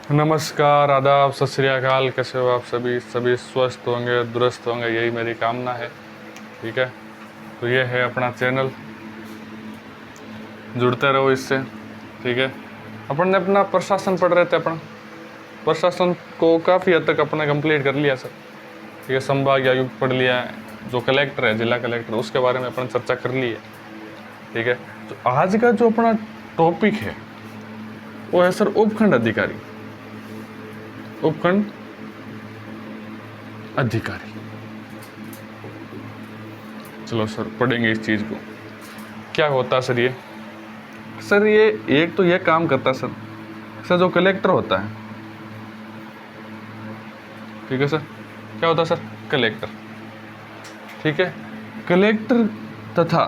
नमस्कार, आदाब, सत श्री अकाल। कैसे हो आप सभी? सभी स्वस्थ होंगे, दुरुस्त होंगे, यही मेरी कामना है। ठीक है, तो ये है अपना चैनल, जुड़ते रहो इससे। ठीक है, अपन ने अपना प्रशासन पढ़ रहे थे। अपन प्रशासन को काफ़ी हद तक अपने कंप्लीट कर लिया सर। ठीक है, संभाग आयुक्त पढ़ लिया है, जो कलेक्टर है, जिला कलेक्टर, उसके बारे में अपन चर्चा कर ली है। ठीक है, तो आज का जो अपना टॉपिक है वो है सर उपखंड अधिकारी। उपखंड अधिकारी, चलो सर पढ़ेंगे इस चीज़ को। क्या होता है सर ये? सर ये एक तो ये काम करता है सर जो कलेक्टर होता है। ठीक है सर, क्या होता है सर? कलेक्टर। ठीक है, कलेक्टर तथा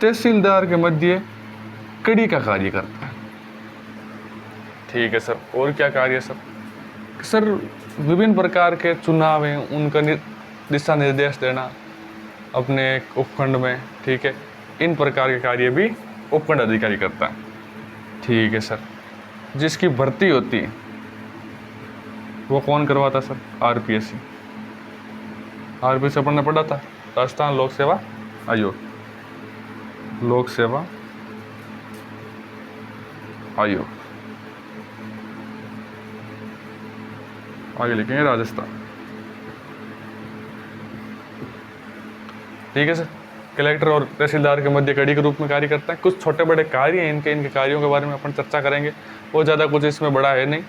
तहसीलदार के मध्य कड़ी का कार्य करता है। ठीक है सर, और क्या कार्य सर? सर विभिन्न प्रकार के चुनाव हैं, उनका दिशा निर्देश देना अपने उपखंड में। ठीक है, इन प्रकार के कार्य भी उपखंड अधिकारी करता है। ठीक है सर, जिसकी भर्ती होती है वो कौन करवाता सर? आरपीएससी। आरपीएससी अपन ने पढ़ा था, राजस्थान लोक सेवा आयोग। लोक सेवा आयोग, आगे लिखेंगे राजस्थान। ठीक है सर, कलेक्टर और तहसीलदार के मध्य कड़ी के रूप में कार्य करता है। कुछ छोटे बड़े कार्य हैं इनके कार्यों के बारे में अपन चर्चा करेंगे। वो ज़्यादा कुछ इसमें बड़ा है नहीं,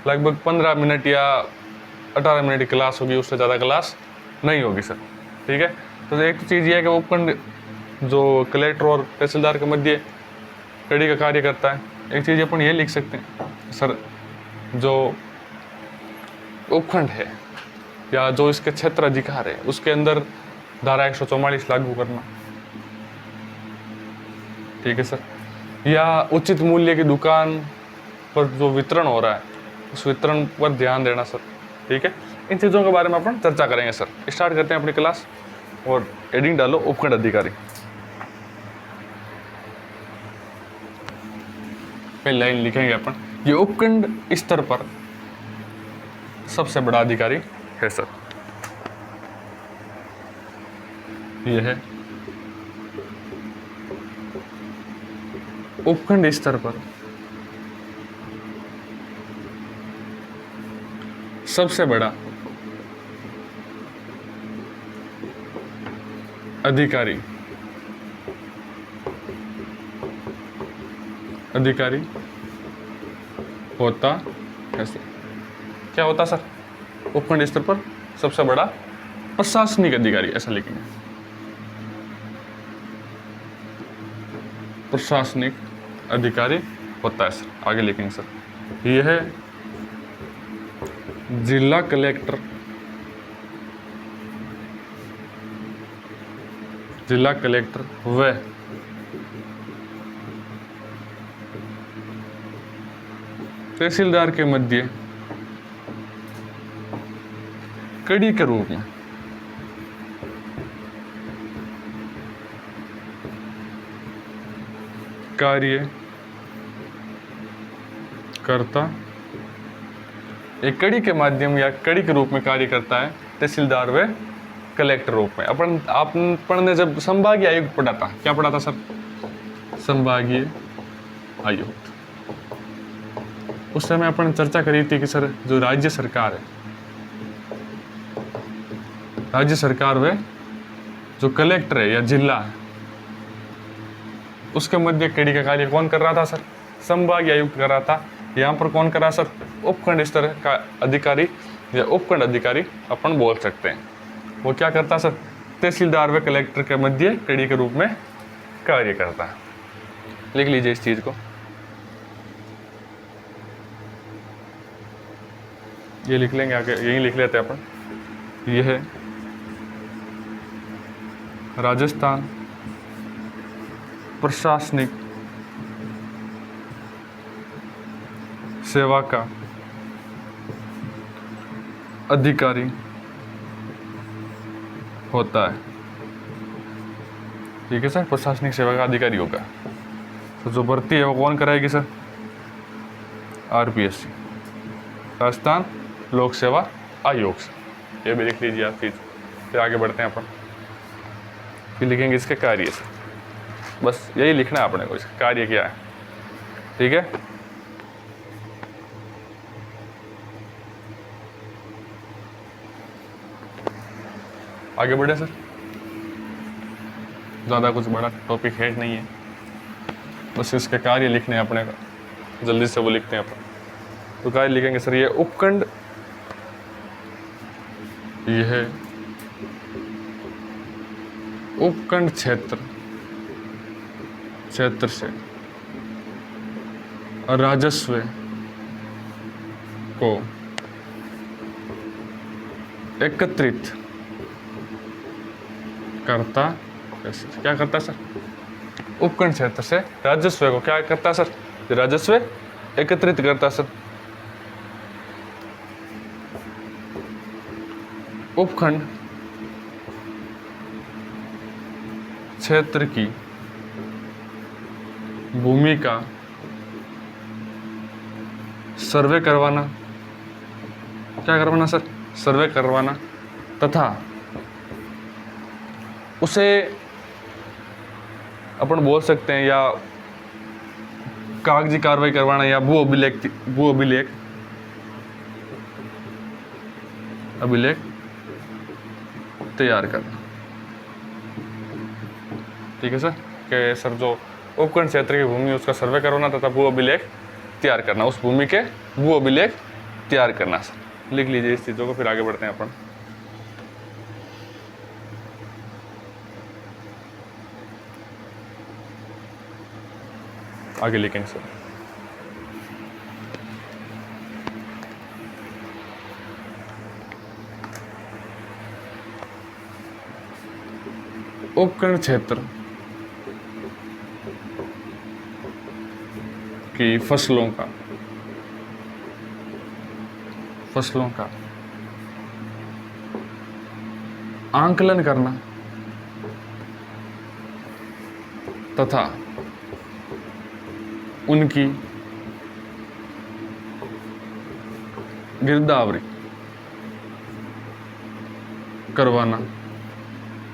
लगभग 15 मिनट या 18 मिनट की क्लास होगी, उससे ज़्यादा क्लास नहीं होगी सर। ठीक है, तो एक चीज़ ये है कि उपखंड जो कलेक्टर और तहसीलदार के मध्य कड़ी का कार्य करता है। एक चीज़ अपन ये लिख सकते हैं सर, जो उपखंड है या जो इसके क्षेत्र अधिकार है उसके अंदर धारा 144 लागू करना। ठीक है सर, या उचित मूल्य की दुकान पर जो वितरण हो रहा है उस वितरण पर ध्यान देना सर। ठीक है, इन चीज़ों के बारे में अपन चर्चा करेंगे सर। स्टार्ट करते हैं अपनी क्लास, और हेडिंग डालो उपखंड अधिकारी। पहली लाइन लिखेंगे अपन, ये उपखंड स्तर पर सबसे बड़ा अधिकारी है सर। ये है उपखंड स्तर पर सबसे बड़ा अधिकारी होता है सर। क्या होता सर? उपखंड स्तर पर सबसे बड़ा प्रशासनिक अधिकारी, ऐसा लिखेंगे, प्रशासनिक अधिकारी होता है सर। आगे लिखेंगे सर, यह है जिला कलेक्टर, जिला कलेक्टर व तहसीलदार के मध्य कड़ी के रूप में कार्य करता, एक कड़ी के माध्यम या कड़ी के रूप में कार्य करता है तहसीलदार व कलेक्टर रूप में। अपन ने जब संभागीय आयुक्त पढ़ा था, क्या पढ़ा था सर? संभागीय आयुक्त। उस समय अपन चर्चा करी थी कि सर जो राज्य सरकार है, राज्य सरकार व जो कलेक्टर है या जिला है, उसके मध्य कड़ी का कार्य कौन कर रहा था सर? संभागीय आयुक्त कर रहा था। यहाँ पर कौन कर रहा सर? उपखंड स्तर का अधिकारी या उपखंड अधिकारी अपन बोल सकते हैं। वो क्या करता सर? तहसीलदार व कलेक्टर के मध्य कड़ी के रूप में कार्य करता है। लिख लीजिए इस चीज को, ये लिख लेंगे, आगे यही लिख लेते हैं अपन। ये है राजस्थान प्रशासनिक सेवा का अधिकारी होता है। ठीक है सर, प्रशासनिक सेवा का अधिकारी होगा। तो जो भर्ती है वो कौन कराएगी सर? RPSC, राजस्थान लोक सेवा आयोग से। ये भी लिख लीजिए आप चीज़। फिर आगे बढ़ते हैं अपन, फिर लिखेंगे इसके कार्य से। बस यही लिखना है अपने को, इसका कार्य क्या है, ठीक है। आगे बढ़े सर, ज़्यादा कुछ बड़ा टॉपिक है नहीं है, बस इसके कार्य लिखने हैं अपने का, जल्दी से वो लिखते हैं अपन। तो कार्य लिखेंगे सर, ये उपखंड, यह उपखंड क्षेत्र से राजस्व को एकत्रित करता, क्या करता है सर? उपखंड क्षेत्र से राजस्व को क्या करता है सर? राजस्व एकत्रित करता सर। उपखंड क्षेत्र की भूमि का सर्वे करवाना, क्या करवाना सर? सर्वे करवाना, तथा उसे अपन बोल सकते हैं या कागजी कार्रवाई करवाना या भू अभिलेख तैयार करना, ठीक है सर। कि सर जो उपखंड क्षेत्र की भूमि उसका सर्वे करवाना तथा भू अभिलेख तैयार करना, उस भूमि के भू अभिलेख तैयार करना सर। लिख लीजिए इस चीज़ों को, फिर आगे बढ़ते हैं अपन। आगे लिखेंगे सर, उपखंड क्षेत्र की फसलों का आंकलन करना तथा उनकी गिरदावरी करवाना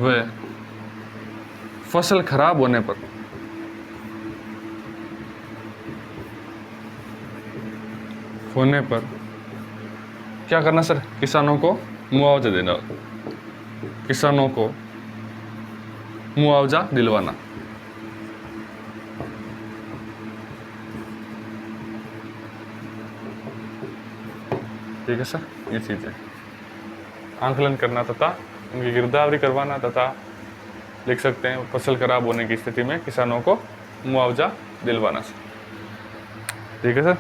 व फसल खराब होने पर क्या करना सर? किसानों को मुआवजा देना, किसानों को मुआवजा दिलवाना। ठीक है सर, ये चीज़ है। आंकलन करना तथा उनकी गिरदावरी करवाना तथा लिख सकते हैं फसल खराब होने की स्थिति में किसानों को मुआवजा दिलवाना सर। ठीक है सर।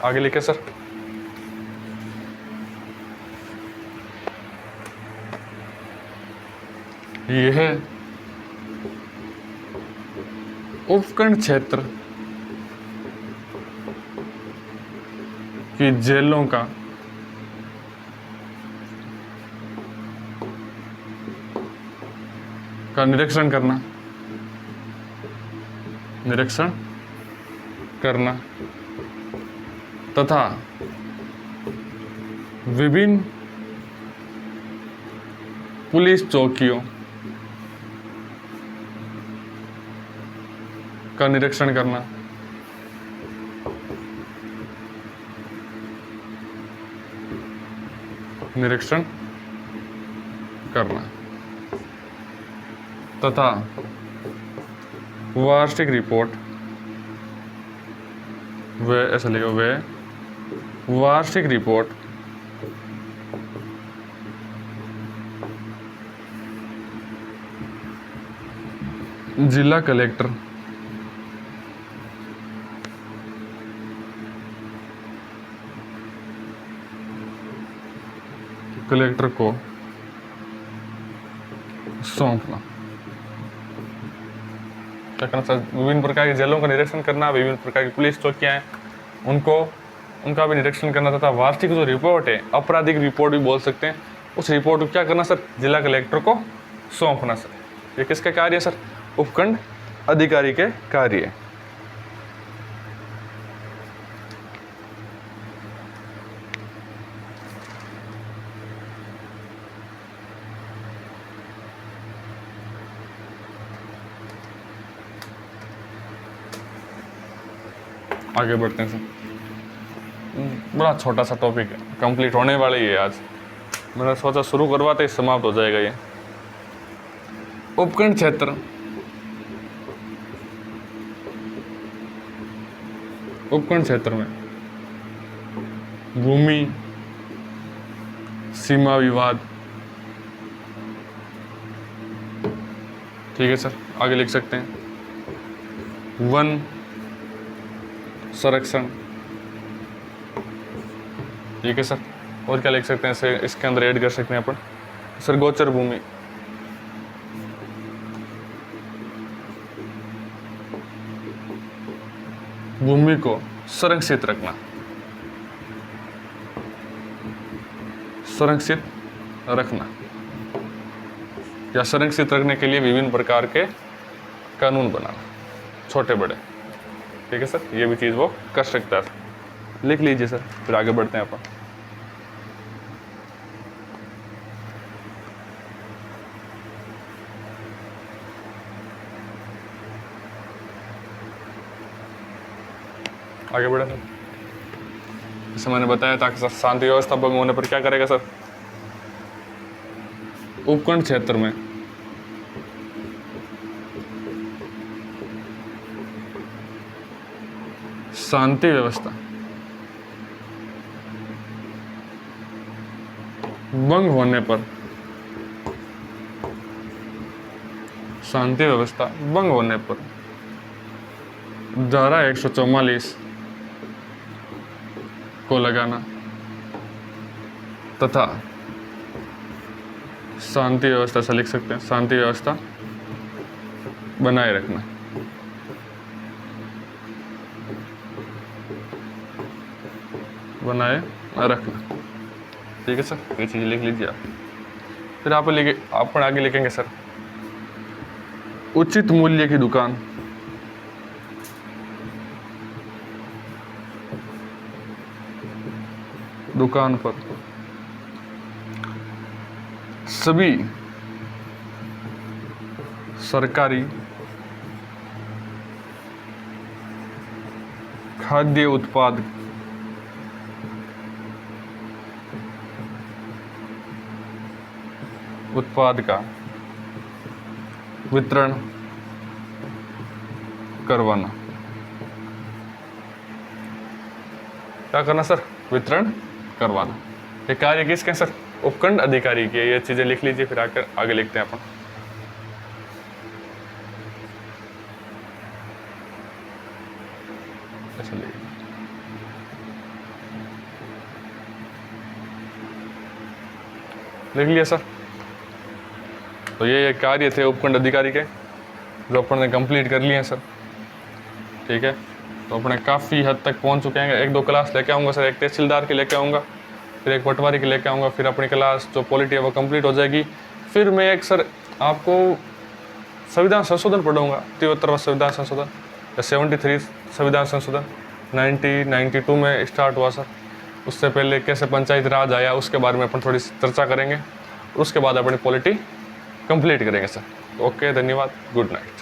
आगे लिखे सर, यह उपखंड क्षेत्र की जेलों का निरीक्षण करना तथा विभिन्न पुलिस चौकियों का निरीक्षण करना तथा वार्षिक रिपोर्ट वार्षिक रिपोर्ट जिला कलेक्टर को सौंपना। क्या करना सर? विभिन्न प्रकार की जेलों का निरीक्षण करना, विभिन्न प्रकार की पुलिस चौकियां हैं उनका भी निरीक्षण करना तथा वार्षिक जो रिपोर्ट है, आपराधिक रिपोर्ट भी बोल सकते हैं, उस रिपोर्ट को क्या करना सर, जिला कलेक्टर को सौंपना सर। ये किसका कार्य है सर, उपखंड अधिकारी के कार्य है। आगे बढ़ते हैं सर। बड़ा छोटा सा टॉपिक है, कंप्लीट होने वाला ही है आज। मैंने सोचा शुरू करवाते ही समाप्त हो जाएगा ये। उपखंड क्षेत्र, उपखंड क्षेत्र में भूमि, सीमा विवाद, ठीक है सर, आगे लिख सकते हैं वन संरक्षण, ठीक है सर। और क्या लिख सकते हैं इसे, इसके अंदर ऐड कर सकते हैं अपन सर, गोचर भूमि, भूमि को संरक्षित रखना, संरक्षित रखना या संरक्षित रखने के लिए विभिन्न प्रकार के कानून बनाना, छोटे बड़े, ठीक है सर। ये भी चीज़ वो कर सकता है, लिख लीजिए सर, फिर आगे बढ़ते हैं अपन। आगे बढ़े सर, जैसे मैंने बताया था कि सर शांति व्यवस्था भंग होने पर क्या करेगा सर, उपखंड क्षेत्र में शांति व्यवस्था भंग होने पर, शांति व्यवस्था भंग होने पर धारा 144 को लगाना तथा शांति व्यवस्था से लिख सकते हैं, शांति व्यवस्था बनाए रखना, बनाए रखना, ठीक है सर। ये चीज़ लिख लीजिए आप। फिर आप अपन आगे लिखेंगे सर, उचित मूल्य की दुकान, दुकान पर सभी सरकारी खाद्य उत्पाद का वितरण करवाना। क्या करना सर, वितरण करवाना। ये कार्य किसके सर, उपखंड अधिकारी के। ये चीजें लिख लीजिए, फिर आगे लिखते हैं अपन। लिख लिया सर। तो ये कार्य थे उपखंड अधिकारी के, जो अपन ने कंप्लीट कर लिए हैं सर, ठीक है। तो अपने काफ़ी हद तक पहुंच चुके हैं। एक दो क्लास लेके आऊँगा सर, एक तहसीलदार की लेके आऊँगा, फिर एक पटवारी की लेके आऊँगा, फिर अपनी क्लास जो पॉलिटी है वो कंप्लीट हो जाएगी। फिर मैं एक सर आपको संविधान संशोधन पढ़ाऊँगा, 73वां संविधान संशोधन या 73 संविधान संशोधन 1992 में स्टार्ट हुआ सर। उससे पहले कैसे पंचायत राज आया उसके बारे में अपन थोड़ी चर्चा करेंगे, उसके बाद अपनी पॉलिटी कंप्लीट करेंगे सर। ओके, धन्यवाद, गुड नाइट।